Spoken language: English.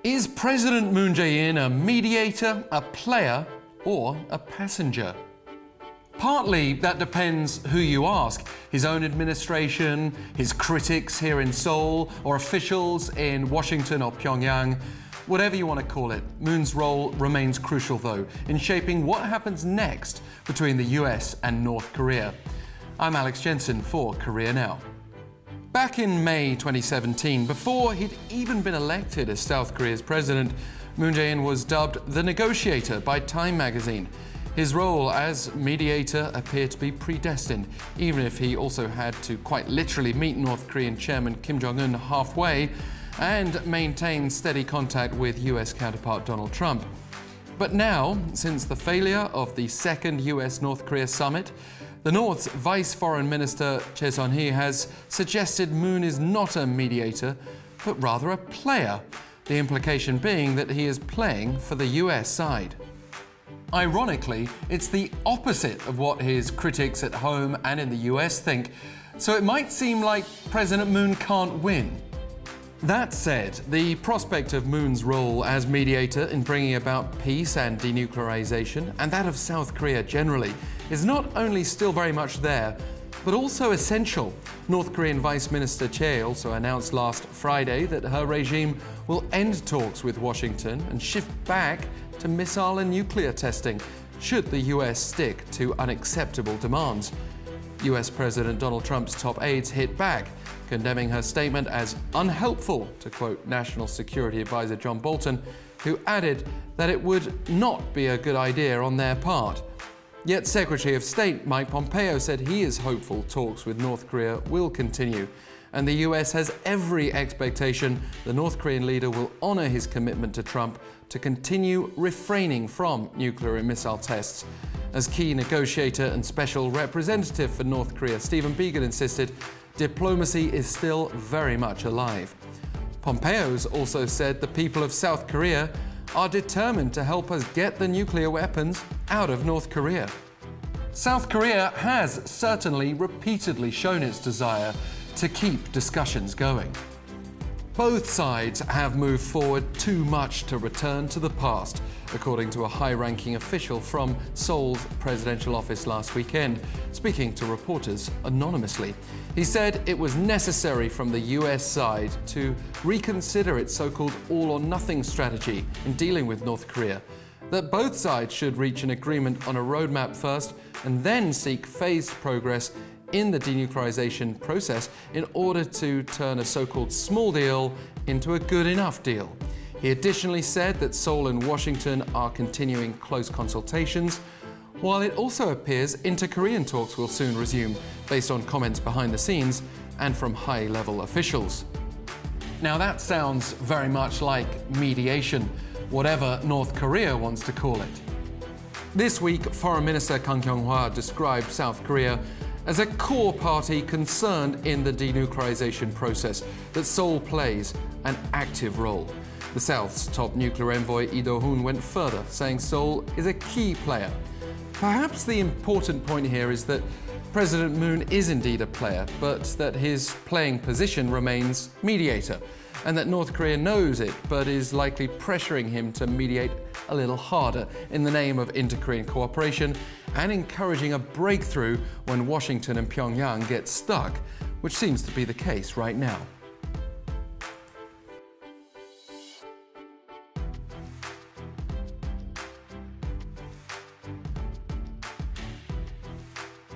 Is President Moon Jae-in a mediator, a player, or a passenger? Partly that depends who you ask. His own administration, his critics here in Seoul, or officials in Washington or Pyongyang. Whatever you want to call it, Moon's role remains crucial though in shaping what happens next between the US and North Korea. I'm Alex Jensen for Korea Now. Back in May 2017, before he'd even been elected as South Korea's president, Moon Jae-in was dubbed the negotiator by Time magazine. His role as mediator appeared to be predestined, even if he also had to quite literally meet North Korean Chairman Kim Jong-un halfway and maintain steady contact with US counterpart Donald Trump. But now, since the failure of the second U.S. North Korea summit, the North's Vice Foreign Minister Choi Son-hee has suggested Moon is not a mediator, but rather a player, the implication being that he is playing for the US side. Ironically, it's the opposite of what his critics at home and in the US think, so it might seem like President Moon can't win. That said, the prospect of Moon's role as mediator in bringing about peace and denuclearization, and that of South Korea generally, is not only still very much there, but also essential. North Korean Vice Minister Choi also announced last Friday that her regime will end talks with Washington and shift back to missile and nuclear testing, should the US stick to unacceptable demands. US President Donald Trump's top aides hit back, condemning her statement as unhelpful, to quote National Security Advisor John Bolton, who added that it would not be a good idea on their part. Yet Secretary of State Mike Pompeo said he is hopeful talks with North Korea will continue, and the US has every expectation the North Korean leader will honor his commitment to Trump to continue refraining from nuclear and missile tests. As key negotiator and special representative for North Korea, Stephen Biegun insisted diplomacy is still very much alive. Pompeo's also said the people of South Korea are determined to help us get the nuclear weapons out of North Korea. South Korea has certainly repeatedly shown its desire to keep discussions going. Both sides have moved forward too much to return to the past, according to a high-ranking official from Seoul's presidential office last weekend, speaking to reporters anonymously. He said it was necessary from the US side to reconsider its so-called all-or-nothing strategy in dealing with North Korea, that both sides should reach an agreement on a roadmap first and then seek phased progress in the denuclearization process in order to turn a so-called small deal into a good enough deal. He additionally said that Seoul and Washington are continuing close consultations, while it also appears inter-Korean talks will soon resume, based on comments behind the scenes and from high-level officials. Now that sounds very much like mediation, whatever North Korea wants to call it. This week, Foreign Minister Kang Kyung-hwa described South Korea as a core party concerned in the denuclearization process, that Seoul plays an active role. The South's top nuclear envoy Lee Do-hoon went further, saying Seoul is a key player. Perhaps the important point here is that President Moon is indeed a player, but that his playing position remains mediator, and that North Korea knows it, but is likely pressuring him to mediate a little harder in the name of inter-Korean cooperation and encouraging a breakthrough when Washington and Pyongyang get stuck, which seems to be the case right now.